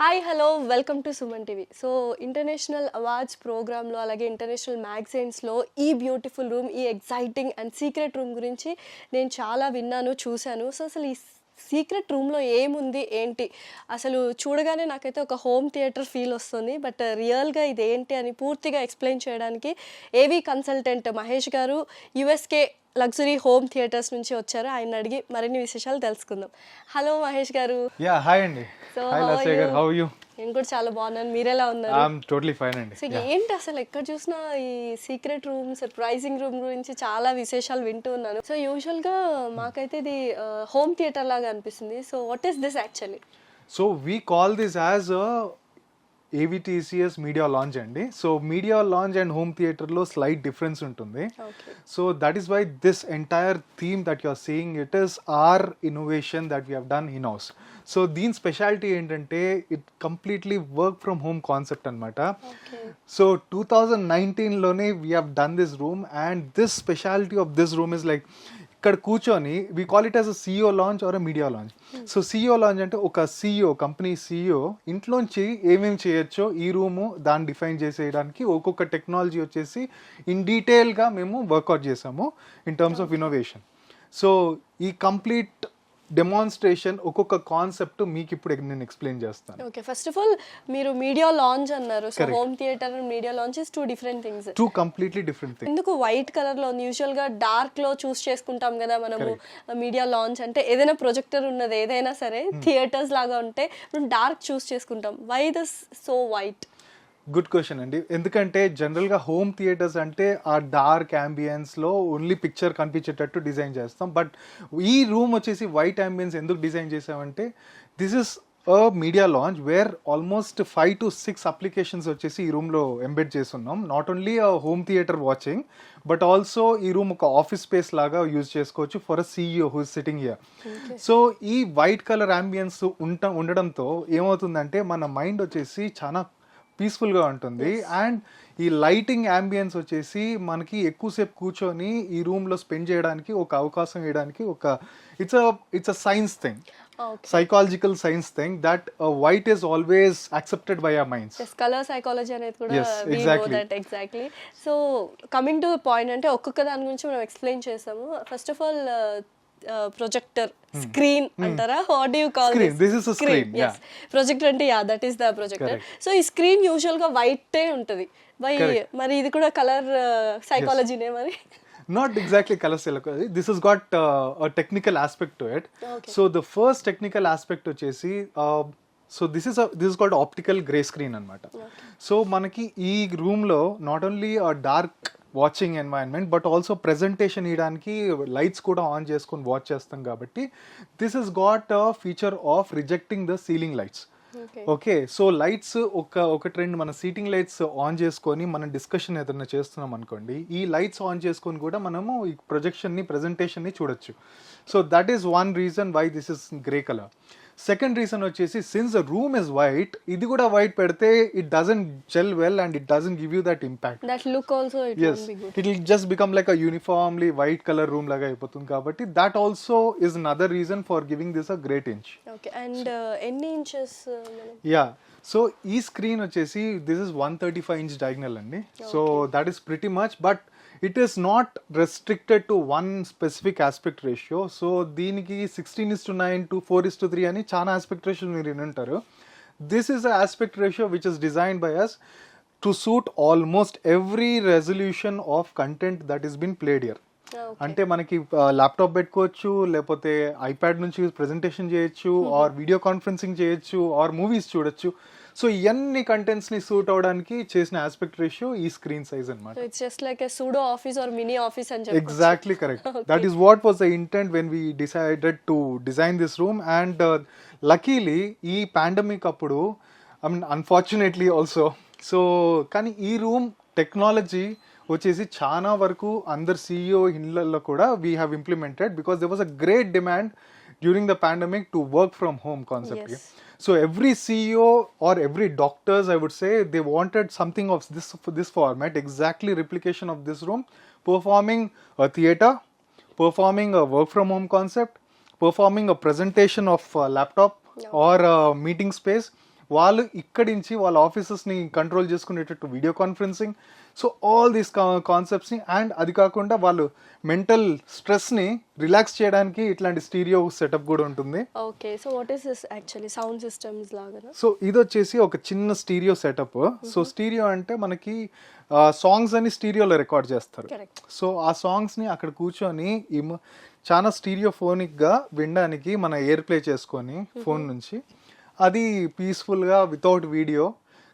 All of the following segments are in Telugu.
Hi hello welcome to Suman TV. So international awards ప్రోగ్రాంలో అలాగే ఇంటర్నేషనల్ మ్యాగజైన్స్లో ఈ బ్యూటిఫుల్ రూమ్, ఈ ఎగ్జైటింగ్ అండ్ సీక్రెట్ రూమ్ గురించి నేను చాలా విన్నాను, చూశాను. సో అసలు ఈ సీక్రెట్ రూమ్లో ఏముంది ఏంటి, అసలు చూడగానే నాకైతే ఒక హోమ్ థియేటర్ ఫీల్ వస్తుంది. బట్ రియల్గా ఇది ఏంటి అని పూర్తిగా ఎక్స్ప్లెయిన్ చేయడానికి ఏవీ కన్సల్టెంట్ మహేష్ గారు యుఎస్కే లగ్జరీ హోమ్ థియేటర్స్ నుంచి వచ్చారు. ఆయన అడిగి మరిన్ని విశేషాలు తెలుసుకుందాం. హలో మహేష్ గారు. యా హాయ్ అండి. సో హాయ్ లాస్య గారు, హౌ ఆర్ యు? నేను కూడా చాలా బాగున్నాను, మీరెలా ఉన్నారు? ఐ యామ్ టోటలీ ఫైన్ అండి. సో ఏంటి అసలు ఎక్కడ చూసినా ఈ సీక్రెట్ రూమ్, సర్ప్రైజింగ్ రూమ్ గురించి చాలా విశేషాలు వింటూ ఉన్నాను. సో యూజువల్గా మాకైతే ఇది హోమ్ థియేటర్ లాగా అనిపిస్తుంది. So what is this actually? So we call this as AVTCS media launch అండి. So media launch and home థియేటర్లో స్లైట్ డిఫరెన్స్ ఉంటుంది. So that is why this entire theme that you are seeing, it is our innovation that we have done in house. So దీని స్పెషాలిటీ ఏంటంటే it completely work from home concept అనమాట. సో 2019లోనే we have done this room and this speciality of this room is like ఇక్కడ కూర్చొని we call it as a CEO launch or a media launch. So CEO launch అంటే ఒక CEO, కంపెనీ CEO ఇంట్లోంచి ఏమేమి చేయొచ్చో ఈ రూము దాన్ని డిఫైన్ చేసేయడానికి ఒక్కొక్క టెక్నాలజీ వచ్చేసి ఇన్ డీటెయిల్గా మేము వర్కౌట్ చేసాము in terms of innovation. So ఈ కంప్లీట్ డెమాన్స్ట్రేషన్ ఒక్కొక్క కాన్సెప్ట్ మీకు ఇప్పుడు నేను ఎక్స్ప్లెయిన్ చేస్తాను. ఓకే, ఫస్ట్ ఆఫ్ ఆల్ మీరు మీడియా లాంచ్ అన్నారు. So home theatre and media launch is two different things. Two completely different things. ఎందుకు వైట్ కలర్ లో ఉంది? యూజువల్ గా డార్క్ లో చూస్ చేసుకుంటాం కదా మనము. మీడియా లాంచ్ అంటే ఏదైనా ప్రొజెక్టర్ ఉన్నది ఏదైనా సరే థియేటర్స్ లాగా ఉంటే మనం డార్క్ చూస్ చేసుకుంటాం. Why this so white? Good question అండి. ఎందుకంటే జనరల్గా హోమ్ థియేటర్స్ అంటే ఆ డార్క్ అంబియన్స్లో ఓన్లీ పిక్చర్ కనిపించేటట్టు డిజైన్ చేస్తాం. బట్ ఈ రూమ్ వచ్చేసి వైట్ అంబియన్స్ ఎందుకు డిజైన్ చేసామంటే this is a media launch where almost 5 to 6 applications వచ్చేసి ఈ రూమ్లో ఎంబెడ్ చేస్తున్నాం. Not only a home theatre watching but also ఈ రూమ్ ఒక ఆఫీస్ స్పేస్ లాగా యూజ్ చేసుకోవచ్చు for a CEO who is sitting here. So ఈ వైట్ కలర్ అంబియన్స్ ఉండడంతో ఏమవుతుందంటే మన మైండ్ వచ్చేసి చాలా పీస్ఫుల్గా ఉంటుంది. అండ్ ఈ లైటింగ్ అంబియన్స్ వచ్చేసి మనకి ఎక్కువసేపు కూర్చొని ఈ రూమ్లో స్పెండ్ చేయడానికి ఒక అవకాశం ఇవ్వడానికి ఒక it's a science thing, psychological science thing that white is always accepted by our minds. Colour psychology అనేది కూడా exactly. So coming to point, అంటే ఒక్కొక్క దాని గురించి మనం ఎక్స్ప్లెయిన్ చేసాము. First of all projector screen అంటారా? What do you call this? This is a screen. Yeah. Projector అంటే that is the projector. So ఈ స్క్రీన్ యూజువల్ గా వైట్ ఉంటుంది. మరి ఇది కూడా కలర్ సైకాలజీనే మరి? Not exactly color psychology. This has got a technical aspect to it. Okay. So the first technical aspect వచ్చేసి so this is called optical gray screen అన్నమాట. సో మనకి ఈ రూమ్ లో not only dark watching environment but also presentation ఇవ్వడానికి లైట్స్ కూడా ఆన్ చేసుకొని వాచ్ చేస్తాం కాబట్టి this is got a feature of rejecting the ceiling lights. Okay, so lights ఒక ట్రెండ్ మన సీటింగ్ లైట్స్ ఆన్ చేసుకొని మనం డిస్కషన్ ఏదైనా చేస్తున్నాం అనుకోండి, ఈ లైట్స్ ఆన్ చేసుకొని కూడా మనము ఈ ప్రెజెంటేషన్ని చూడొచ్చు. So that is one reason why this is grey colour. Second reason వచ్చేసి since the room is white, ఇది కూడా వైట్ పెడితే it doesn't gel well and it doesn't give you that impact. That look also it won't be good. It will just become like a uniformly white color room laga అయిపోతుంది కాబట్టి that also is another reason for giving this a great inch. Okay, and ఎన్ని ఇంచెస్? Yeah, so ఈ స్క్రీన్ వచ్చేసి this is 135 inch diagonal అండి. So that is pretty much, but it is not restricted to one specific aspect ratio. So దీనికి 16:9 to 4:3 అని చాలా aspect ratio మీరు వినుంటారు. This is a aspect ratio which is designed by us to suit almost every resolution of content that is been played here. అంటే మనకి ల్యాప్టాప్ పెట్టుకోవచ్చు, లేకపోతే ఐప్యాడ్ నుంచి ప్రెజెంటేషన్ చేయొచ్చు, ఆర్ వీడియో కాన్ఫరెన్సింగ్ చేయొచ్చు, ఆర్ మూవీస్ చూడొచ్చు. సో ఇవన్నీ కంటెంట్స్ ని సూట్ అవడానికి చేసిన ఆస్పెక్ట్ రేషియో ఈ స్క్రీన్ సైజ్ అన్నమాట. So it's just like a pseudo office or mini office అని చెప్పొచ్చు. Exactly correct. That is what was the intent when we decided to design this room. And luckily ఈ పాండమిక్ అప్పుడు, I mean unfortunately also, so కానీ ఈ రూమ్ టెక్నాలజీ వచ్చేసి చాలా వరకు అందరు CEO ఇళ్ళల్లో కూడా we have implemented because there was a great demand during the pandemic to work from home concept. So every CEO or every doctors, I would say, they wanted something of this format, exactly replication of this room, performing a theater, performing a work from home concept, performing a presentation of a laptop or a meeting space వాళ్ళు ఇక్కడి నుంచి వాళ్ళ ఆఫీసెస్ని కంట్రోల్ చేసుకునేటట్టు video conferencing. So all these కాన్సెప్ట్స్ని, అండ్ అది కాకుండా వాళ్ళు మెంటల్ స్ట్రెస్ని రిలాక్స్ చేయడానికి ఇట్లాంటి స్టీరియో సెటప్ కూడా ఉంటుంది. Okay, so what is this actually? Sound systems లాగా? సో ఇది వచ్చేసి ఒక చిన్న స్టీరియో సెటప్. సో స్టీరియో అంటే మనకి సాంగ్స్ అని స్టీరియోలో రికార్డ్ చేస్తారు. సో ఆ సాంగ్స్ని అక్కడ కూర్చొని చాలా స్టీరియోఫోనిక్గా వినడానికి మన ఎయిర్ ప్లే చేసుకొని ఫోన్ నుంచి అది పీస్ఫుల్గా వితౌట్ వీడియో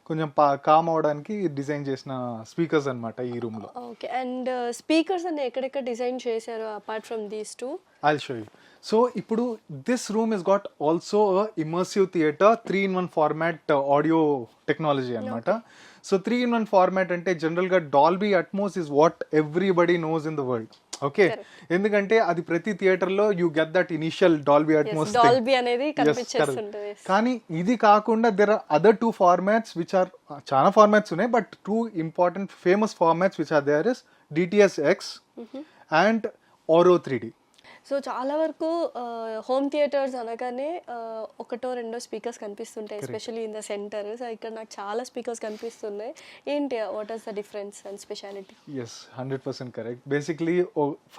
కొంచెం కామ్ అవడానికి డిజైన్ చేసిన స్పీకర్స్ అన్నమాట ఈ రూమ్లో. ఓకే, అండ్ స్పీకర్స్ అన్ని ఎక్కడెక్కడ డిజైన్ చేశారు apart from these two? I'll show you. So, ఇప్పుడు this room has got also a immersive theater 3-in-1 format audio technology అన్నమాట. సో 3-in-1 format అంటే జనరల్గా Dolby Atmos is what everybody knows in the world. Okay, ఎందుకంటే అది ప్రతి థియేటర్లో you get that initial Dolby Atmos, Dolby అనేది కనిపించేస్తుంటది. కానీ ఇది కాకుండా there are other 2 formats which are, చాలా ఫార్మాట్స్ ఉన్నాయి but 2 important famous formats which are there is DTS-X and Auro 3D. So చాలా వరకు హోమ్ థియేటర్స్ అనగానే ఒకటో రెండో స్పీకర్స్ కనిపిస్తుంటాయి, especially in the centre. So ఇక్కడ నాకు చాలా స్పీకర్స్ కనిపిస్తున్నాయి. ఏంటి, what is the difference and speciality? Yes, 100% correct. Basically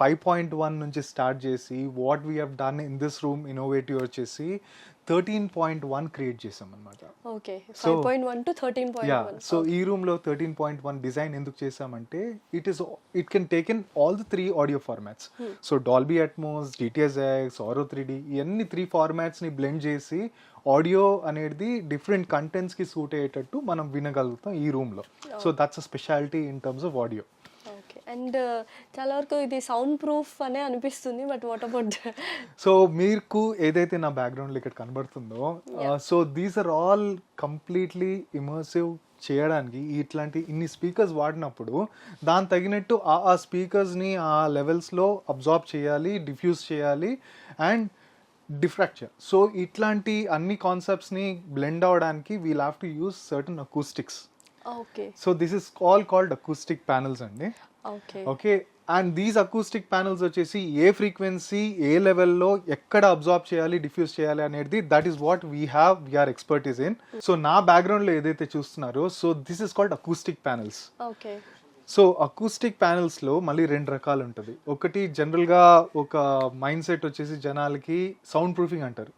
5.1 నుంచి స్టార్ట్ చేసి what we have done in this room innovative వచ్చేసి 13.1 క్రియేట్ చేసాం అనమాట. Okay, 5.1 to 13.1. సో ఈ రూమ్ లో 13.1 డిజైన్ ఎందుకు చేసామంటే it can take in all the 3 audio formats. So Dolby Atmos, DTS-X, Auro 3D, ఇవన్నీ 3 ఫార్మాట్స్ ని బ్లెండ్ చేసి ఆడియో అనేది డిఫరెంట్ కంటెంట్స్ కి సూట్ అయ్యేటట్టు మనం వినగలుగుతాం ఈ రూమ్ లో. So that's a speciality in terms of audio. And చాలా వరకు ఇది సౌండ్ ప్రూఫ్ అనే అనిపిస్తుంది, బట్ వాట్ అబౌట్? సో మీకు ఏదైతే నా బ్యాక్గ్రౌండ్లో ఇక్కడ కనబడుతుందో, so these are all completely immersive చేయడానికి ఇట్లాంటి ఇన్ని స్పీకర్స్ వాడినప్పుడు దాని తగినట్టు ఆ స్పీకర్స్ని ఆ లెవెల్స్లో అబ్జార్బ్ చేయాలి, డిఫ్యూజ్ చేయాలి అండ్ డిఫ్రాక్ట్ చేయాలి. సో ఇట్లాంటి అన్ని కాన్సెప్ట్స్ని బ్లెండ్ అవడానికి we'll have to use certain acoustics. Okay, so this is called acoustic panels అండి. Okay, and these acoustic panels వచ్చేసి ఏ ఫ్రీక్వెన్సీ ఏ లెవెల్లో ఎక్కడ అబ్జార్బ్ చేయాలి, డిఫ్యూజ్ చేయాలి అనేది that is what we are expertise in. So నా బ్యాక్గ్రౌండ్లో ఏదైతే చూస్తున్నారో, so this is called acoustic panels. Okay, so acoustic ప్యానల్స్లో మళ్ళీ 2 రకాలు ఉంటుంది. ఒకటి జనరల్గా ఒక మైండ్ సెట్ వచ్చేసి జనాలకి సౌండ్ ప్రూఫింగ్ అంటారు.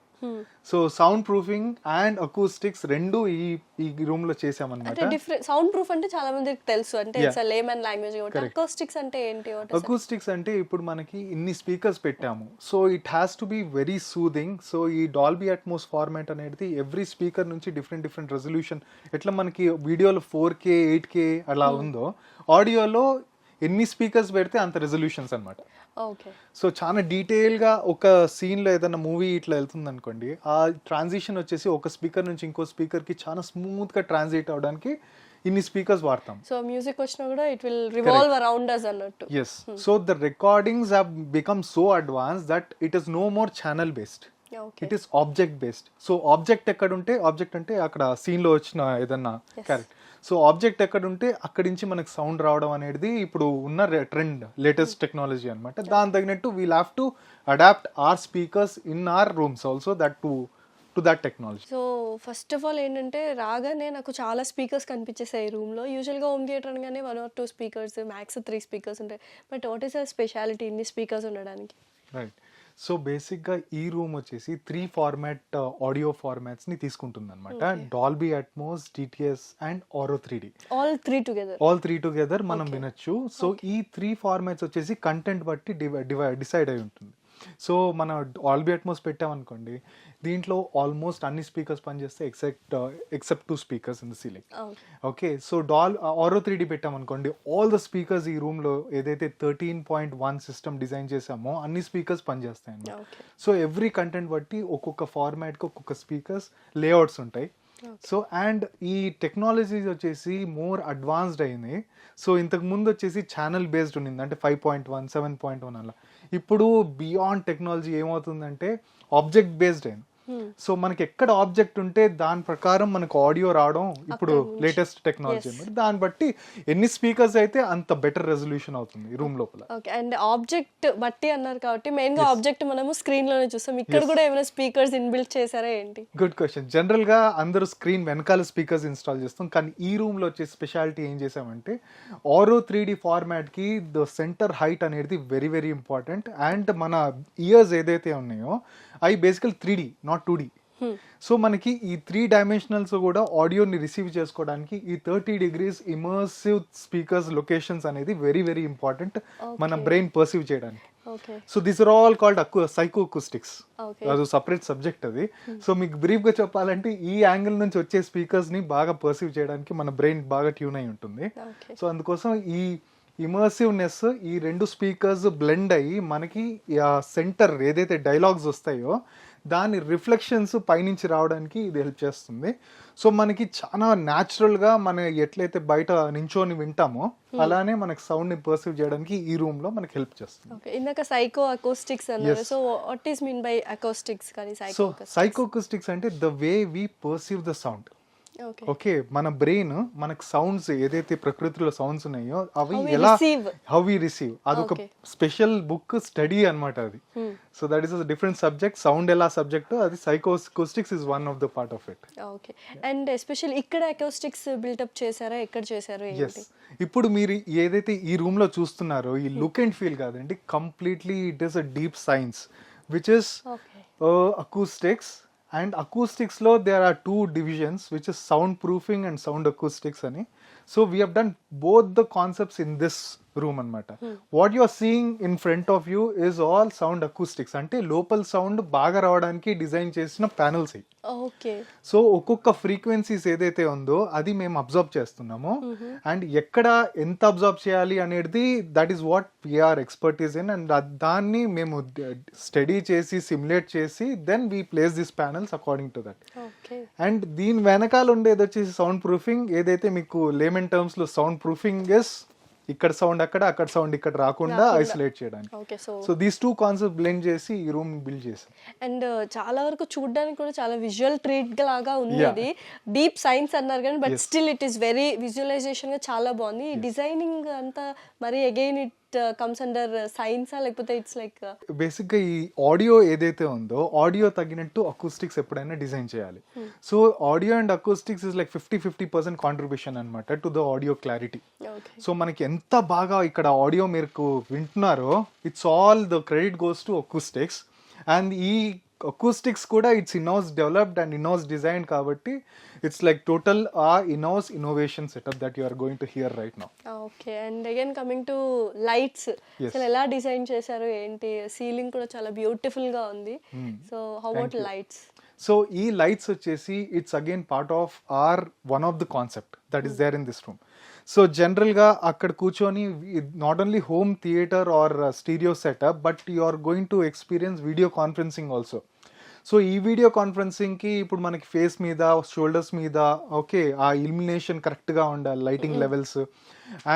So sound proofing and acoustics రెండు ఈ రూమ్ లో చేసామన్నమాట. అంటే డిఫరెంట్ సౌండ్ ప్రూఫ్ అంటే చాలా మందికి తెలుసు, అంటే ఇట్స్ లేమన్ లాంగ్వేజ్. అకూస్టిక్స్ అంటే ఏంటి? అకూస్టిక్స్ అంటే ఇప్పుడు మనకి ఇన్ని స్పీకర్స్ పెట్టాము, so it has to be very soothing. So ఈ డాల్బీ అట్మోస్ ఫార్మాట్ అనేది ఎవ్రీ స్పీకర్ నుంచి డిఫరెంట్ రెజల్యూషన్, ఎట్లా మనకి వీడియోలో 4K 8K అలా ఉందో, ఆడియోలో ఎన్ని స్పీకర్స్ పెడితే అంత రెజల్యూషన్స్ అనమాట. సో చాలా డీటెయిల్గా ఒక సీన్లో ఏదైనా మూవీ ఇట్లా వెళ్తుంది అనుకోండి, ఆ ట్రాన్సిషన్ వచ్చేసి ఒక స్పీకర్ నుంచి ఇంకో స్పీకర్కి చాలా స్మూత్గా ట్రాన్సిట్ అవడానికి ఇన్ని స్పీకర్స్ వాడతాం. సో మ్యూజిక్ వచ్చినా కూడా it will revolve around us అన్నట్టు. yes so the recordings have become so advanced that it is no more channel based. It is object based. So object ఎక్కడ ఉంటే, ఆబ్జెక్ట్ అంటే అక్కడ సీన్లో వచ్చిన ఏదన్నా క్యారెక్టర్, సో ఆబ్జెక్ట్ ఎక్కడ ఉంటే అక్కడి నుంచి మనకు సౌండ్ రావడం అనేది ఇప్పుడు ఉన్న ట్రెండ్, లేటెస్ట్ టెక్నాలజీ అనమాట. దాని తగినట్టు we'll have to adapt our speakers in our rooms also that to that technology. So first of all ఏంటంటే రాగానే నాకు చాలా స్పీకర్స్ కనిపించేసాయి ఈ రూమ్లో. యూజువల్గా హోమ్ థియేటర్ అనగానే 1 or 2 స్పీకర్స్, మ్యాక్స్ 3 స్పీకర్స్ ఉంటాయి. But what is a speciality ఇన్ని స్పీకర్స్ ఉండడానికి? రైట్, సో బేసిక్గా ఈ రూమ్ వచ్చేసి 3 ఫార్మాట్ ఆడియో ఫార్మాట్స్ని తీసుకుంటుంది అనమాట. Dolby Atmos, DTS and Auro 3D. All three together మనం వినొచ్చు. సో ఈ 3 ఫార్మాట్స్ వచ్చేసి కంటెంట్ బట్టి డిసైడ్ అయి ఉంటుంది. సో మన డాల్బీ అట్మోస్ పెట్టామనుకోండి, దీంట్లో ఆల్మోస్ట్ అన్ని స్పీకర్స్ పనిచేస్తే except 2 speakers in the ceiling. Okay, so Auro 3D పెట్టామనుకోండి, ఆల్ ద స్పీకర్స్ ఈ రూమ్లో ఏదైతే 13.1 సిస్టమ్ డిజైన్ చేసామో అన్ని స్పీకర్స్ పనిచేస్తాయండి. సో ఎవ్రీ కంటెంట్ బట్టి ఒక్కొక్క ఫార్మాట్కి ఒక్కొక్క స్పీకర్స్ లేఅవుట్స్ ఉంటాయి. సో అండ్ ఈ టెక్నాలజీస్ వచ్చేసి మోర్ అడ్వాన్స్డ్ అయింది. సో ఇంతకు ముందు వచ్చేసి ఛానల్ బేస్డ్ ఉండింది, అంటే 5.1, 7.1 అలా. ఇప్పుడు బియాండ్ టెక్నాలజీ ఏమవుతుందంటే ఆబ్జెక్ట్ బేస్డ్ అయింది. సో మనకి ఎక్కడ ఆబ్జెక్ట్ ఉంటే దాని ప్రకారం మనకు ఆడియో రావడం ఇప్పుడు లేటెస్ట్ టెక్నాలజీ దాన్ని బట్టి ఎన్ని స్పీకర్స్ అయితే అంత బెటర్ రెజల్యూషన్ అవుతుంది రూమ్ లోపల. ఓకే, అండ్ ఆబ్జెక్ట్ బట్టి అన్నారు కాబట్టి మెయిన్ గా ఆబ్జెక్ట్ మనము స్క్రీన్ లోనే చూస్తాం. ఇక్కడ కూడా ఏమైనా స్పీకర్స్ ఇన్బిల్ట్ చేశారా ఏంటి? Good question. జనరల్ గా అందరూ స్క్రీన్ వెనకాల స్పీకర్స్ ఇన్స్టాల్ చేస్తాం, కానీ ఈ రూమ్ లో వచ్చే స్పెషాలిటీ ఏం చేసామంటే ఆరో 3D ఫార్మాట్ కి ద సెంటర్ హైట్ అనేది వెరీ వెరీ ఇంపార్టెంట్. అండ్ మన ఇయర్స్ ఏదైతే ఉన్నాయో అవి బేసికల్ 3D నాట్ 2D. సో మనకి ఈ 3 డైమెన్షనల్స్ కూడా ఆడియోని రిసీవ్ చేసుకోవడానికి ఈ 30 degrees ఇమర్సివ్ స్పీకర్స్ లొకేషన్స్ అనేది వెరీ వెరీ ఇంపార్టెంట్ మన బ్రెయిన్ పర్సీవ్ చేయడానికి. So these are all called psychoacoustics. అది సపరేట్ సబ్జెక్ట్ అది. సో మీకు బ్రీఫ్ గా చెప్పాలంటే ఈ యాంగిల్ నుంచి వచ్చే స్పీకర్స్ ని బాగా పర్సీవ్ చేయడానికి మన బ్రెయిన్ బాగా ట్యూన్ అయి ఉంటుంది. సో అందుకోసం ఈ ఇమర్సివ్నెస్ ఈ రెండు స్పీకర్స్ బ్లెండ్ అయ్యి మనకి సెంటర్ ఏదైతే డైలాగ్స్ వస్తాయో దాని రిఫ్లెక్షన్స్ పైనుంచి రావడానికి ఇది హెల్ప్ చేస్తుంది. సో మనకి చాలా న్యాచురల్గా మనం ఎట్లయితే బయట నించోని వింటామో అలానే మనకి సౌండ్ని పర్సీవ్ చేయడానికి ఈ రూమ్ లో మనకి హెల్ప్ చేస్తుంది. ఇందాక సైకో అకౌస్టిక్స్ అన్నారు. So what is mean by acoustics? కానీ సైకో అకౌస్టిక్స్ అంటే the way we perceive the sound. Okay, మన బ్రెయిన్ మనకు సౌండ్స్ ఏదైతే ప్రకృతిలో సౌండ్స్ ఉన్నాయో అవి ఎలా హౌ వి రిసీవ్ అదొక స్పెషల్ బుక్ స్టడీ అన్నమాట అది. So that is a different subject. Sound ఎలా సబ్జెక్ట్ అది psychoacoustics is one of the part of it. Okay, and especially ఇక్కడ అకౌస్టిక్స్ బిల్డప్ చేశారా? ఎక్కడ చేశారు? ఎస్, ఇప్పుడు మీరు ఏదైతే ఈ రూమ్ లో చూస్తున్నారో ఈ లుక్ అండ్ ఫీల్ కాదండి, completely it is a deep science which is acoustics. And acoustics lo there are two divisions which is soundproofing and sound acoustics ani. So we have done both the concepts in this room anamata. What you are seeing in front of you is all sound acoustics. Ante local sound baga ravadaniki design chesina panels అయ్యి. ఓకే, సో ఒక్కొక్క ఫ్రీక్వెన్సీస్ ఏదైతే ఉందో అది మేము అబ్జర్వ్ చేస్తున్నాము. అండ్ ఎక్కడ ఎంత అబ్జర్వ్ చేయాలి అనేది that is what we are expertise in. And దాన్ని మేము స్టడీ చేసి సిమ్యులేట్ చేసి then we place this panels according to that. And దీని వెనకాల ఉండేది వచ్చేసి సౌండ్ ప్రూఫింగ్. ఏదైతే మీకు లేమన్ టర్మ్స్ లో సౌండ్ ప్రూఫింగ్ ఇస్ ఇక్కడ సౌండ్ అక్కడ సౌండ్ ఇక్కడ రాకుండా ఐసోలేట్ చేయడానికి. So these two concept blend చేసి ఈ రూమ్ బిల్డ్ చేసాం. అండ్ చాలా వరకు చూడడానికి కూడా చాలా విజువల్ ట్రీట్ లాగా ఉంది. ఇది డీప్ సైన్స్ అన్నారు కానీ but still it is very visualisation గా చాలా బాగుంది. డిజైనింగ్ అంతా మరి again it comes under science లేకపోతే ఇట్స్ లైక్ బేసిక్ గా ఈ ఆడియో ఏదైతే ఉందో ఆడియో తగినట్టు అకూస్టిక్స్ ఎప్పుడైనా డిజైన్ చేయాలి. So audio and acoustics is like 50-50% contribution అన్నమాట to the audio clarity. So మనకి ఎంత బాగా ఇక్కడ ఆడియో మీరు వింటున్నారో it's all the credit goes to acoustics. And ఈ అకూస్టిక్స్ కూడా it's in house developed and in house design కాబట్టి it's like total in house innovation setup that you are going to hear right now. Okay, and again coming to lights, అసలు ఎలా డిజైన్ చేశారు ఏంటి? సీలింగ్ కూడా చాలా బ్యూటిఫుల్ గా ఉంది. So how about lights? So ఈ లైట్స్ వచ్చేసి it's again part of one of the concept that is there in this room. So జనరల్గా అక్కడ కూర్చొని not only home theatre or stereo setup but you are going to experience video conferencing also. So ఈ వీడియో కాన్ఫరెన్సింగ్కి ఇప్పుడు మనకి ఫేస్ మీద షోల్డర్స్ మీద ఓకే ఆ ఇల్యుమినేషన్ కరెక్ట్గా ఉండాలి, లైటింగ్ లెవెల్స్.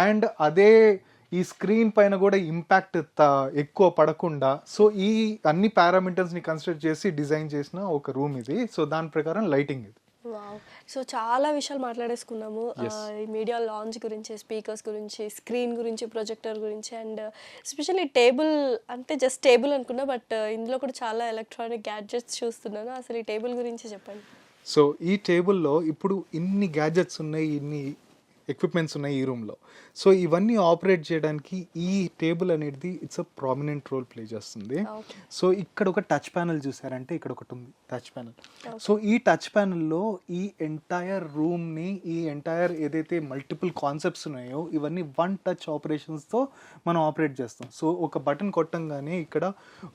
అండ్ అదే ఈ స్క్రీన్ పైన కూడా ఇంపాక్ట్ ఎక్కువ పడకుండా సో ఈ అన్ని పారామీటర్స్ని కన్సిడర్ చేసి డిజైన్ చేసిన ఒక రూమ్ ఇది. సో దాని ప్రకారం లైటింగ్ ఇది. వావ్, సో చాలా విషయాలు మాట్లాడేసుకున్నాము. ఈ మీడియా లాంచ్ గురించి, స్పీకర్స్ గురించి, స్క్రీన్ గురించి, ప్రొజెక్టర్ గురించి, అండ్ ఎస్పెషల్లీ టేబుల్ అంటే జస్ట్ టేబుల్ అనుకున్నా బట్ ఇందులో కూడా చాలా ఎలక్ట్రానిక్ గ్యాడ్జెట్స్ చూస్తున్నాను. అసలు ఈ టేబుల్ గురించి చెప్పండి. సో ఈ టేబుల్లో ఇప్పుడు ఇన్ని గ్యాడ్జెట్స్ ఉన్నాయి, ఇన్ని ఎక్విప్మెంట్స్ ఉన్నాయి ఈ రూమ్లో. సో ఇవన్నీ ఆపరేట్ చేయడానికి ఈ టేబుల్ అనేది it's a prominent role play చేస్తుంది. సో ఇక్కడ ఒక టచ్ ప్యానల్ చూసారంటే ఇక్కడ ఒకటి ఉంది టచ్ ప్యానల్. సో ఈ టచ్ ప్యానల్లో ఈ ఎంటైర్ రూమ్ని ఈ ఎంటైర్ ఏదైతే మల్టిపుల్ కాన్సెప్ట్స్ ఉన్నాయో ఇవన్నీ వన్ టచ్ ఆపరేషన్స్తో మనం ఆపరేట్ చేస్తాం. సో ఒక బటన్ కొట్టంగానే ఇక్కడ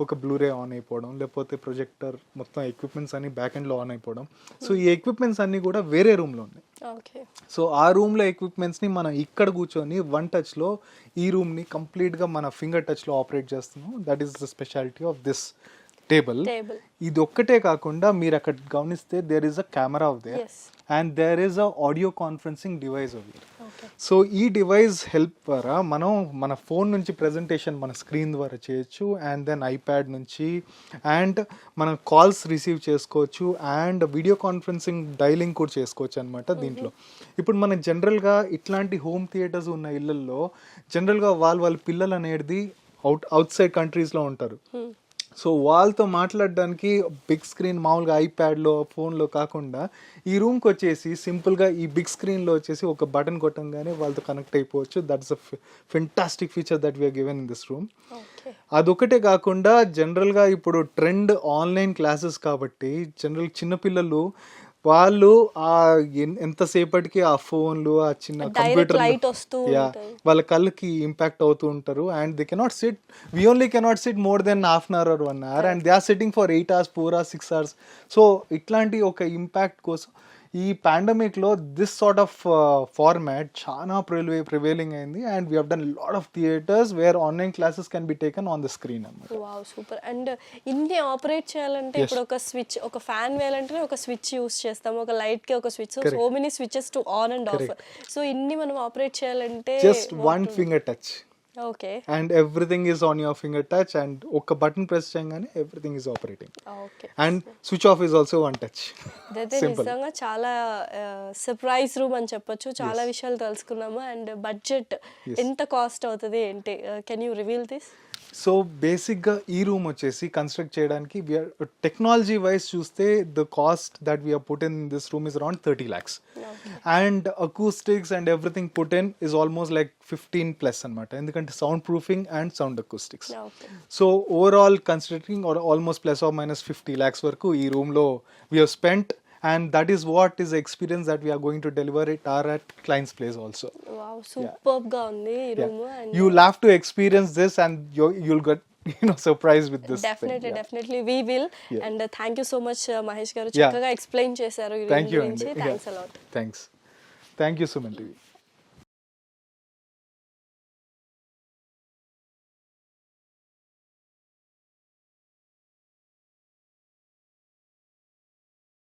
ఒక బ్లూరే ఆన్ అయిపోవడం, లేకపోతే ప్రొజెక్టర్ మొత్తం ఎక్విప్మెంట్స్ అన్ని బ్యాక్ ఎండ్లో ఆన్ అయిపోవడం. సో ఈ ఎక్విప్మెంట్స్ అన్నీ కూడా వేరే రూమ్లో ఉన్నాయి. సో ఆ రూమ్లో ఎక్విప్మెంట్స్ని మనం ఇక్కడ కూర్చొని వన్ టచ్లో ఈ రూమ్ని కంప్లీట్గా మన ఫింగర్ టచ్లో ఆపరేట్ చేస్తున్నాం. That is the speciality of this table. ఇది ఒక్కటే కాకుండా మీరు అక్కడ గమనిస్తే there is a camera of there and there is a audio conferencing device of there. So ఈ డివైస్ హెల్ప్ ద్వారా మనం మన ఫోన్ నుంచి ప్రెజెంటేషన్ మన స్క్రీన్ ద్వారా చేయొచ్చు, అండ్ దెన్ ఐప్యాడ్ నుంచి, అండ్ మనం కాల్స్ రిసీవ్ చేసుకోవచ్చు, అండ్ వీడియో కాన్ఫరెన్సింగ్ డైలింగ్ కూడా చేసుకోవచ్చు అనమాట దీంట్లో. ఇప్పుడు మన జనరల్గా ఇట్లాంటి హోమ్ థియేటర్స్ ఉన్న ఇళ్ళల్లో జనరల్గా వాళ్ళ పిల్లలు అనేది అవుట్ సైడ్ కంట్రీస్లో ఉంటారు. సో వాళ్ళతో మాట్లాడడానికి బిగ్ స్క్రీన్ మామూలుగా ఐప్యాడ్లో ఫోన్లో కాకుండా ఈ రూమ్కి వచ్చేసి సింపుల్గా ఈ బిగ్ స్క్రీన్లో వచ్చేసి ఒక బటన్ కొట్టంగానే వాళ్ళతో కనెక్ట్ అయిపోవచ్చు. That's a fantastic feature that we are given in this room. అదొకటే కాకుండా జనరల్గా ఇప్పుడు ట్రెండ్ ఆన్లైన్ క్లాసెస్ కాబట్టి జనరల్ చిన్నపిల్లలు వాళ్ళు ఆ ఎంతసేపటికి ఆ ఫోన్లు ఆ చిన్న కంప్యూటర్ వాళ్ళ కళ్ళకి ఇంపాక్ట్ అవుతూ ఉంటారు. And they cannot sit, we only cannot sit more than half an hour or 1 hour, and they are sitting for 8 hours 4 hours 6 hours. So ఇట్లాంటి ఒక ఇంపాక్ట్ కోసం ఈ పాండమిక్లో దిస్ సార్ట్ ఆఫ్ ఫార్మాట్ చాలా ప్రివేలింగ్ అయింది. And we have done lot of theatres where online classes can be taken on the screen అన్నమాట. Wow, super. అండ్ ఇన్ని ఆపరేట్ చేయాలంటే ఇప్పుడు ఒక స్విచ్, ఒక ఫ్యాన్ వేయాలంటే ఒక స్విచ్ యూస్ చేస్తాం, ఒక లైట్ కి ఒక switch, so many switches to on and of. So ఇన్ని మనం ఆపరేట్ చేయాలంటే just one finger touch. Okay. And everything is on your finger touch, and ఒక బటన్ ప్రెస్ చేయగానే everything is operating. Okay. And switch off is also one touch. నిజంగా చాలా సర్ప్రైజ్ రూమ్ అని చెప్పొచ్చు. చాలా విషయాలు తెలుసుకున్నాము. అండ్ బడ్జెట్ ఎంత కాస్ట్ అవుతుంది ఏంటి, can you reveal this? So బేసిక్గా ఈ రూమ్ వచ్చేసి కన్స్ట్రక్ట్ చేయడానికి టెక్నాలజీ వైజ్ చూస్తే the cost that we are put in this room is around 30 lakhs. And acoustics and everything put in is almost like 15+ అనమాట, ఎందుకంటే sound proofing and sound acoustics. So overall considering almost +or- 50 lakhs వరకు ఈ రూమ్లో we have spent. And that is what is the experience that we are going to deliver at client's place also. Wow, superb ga undi ee room. And you'll have to experience this, and you'll get surprised with this. Definitely we will. And thank you so much Mahesh garu, chakkaga explain chesaru ee room gurinchi. Thanks a lot. Thanks. Thank you Suman TV.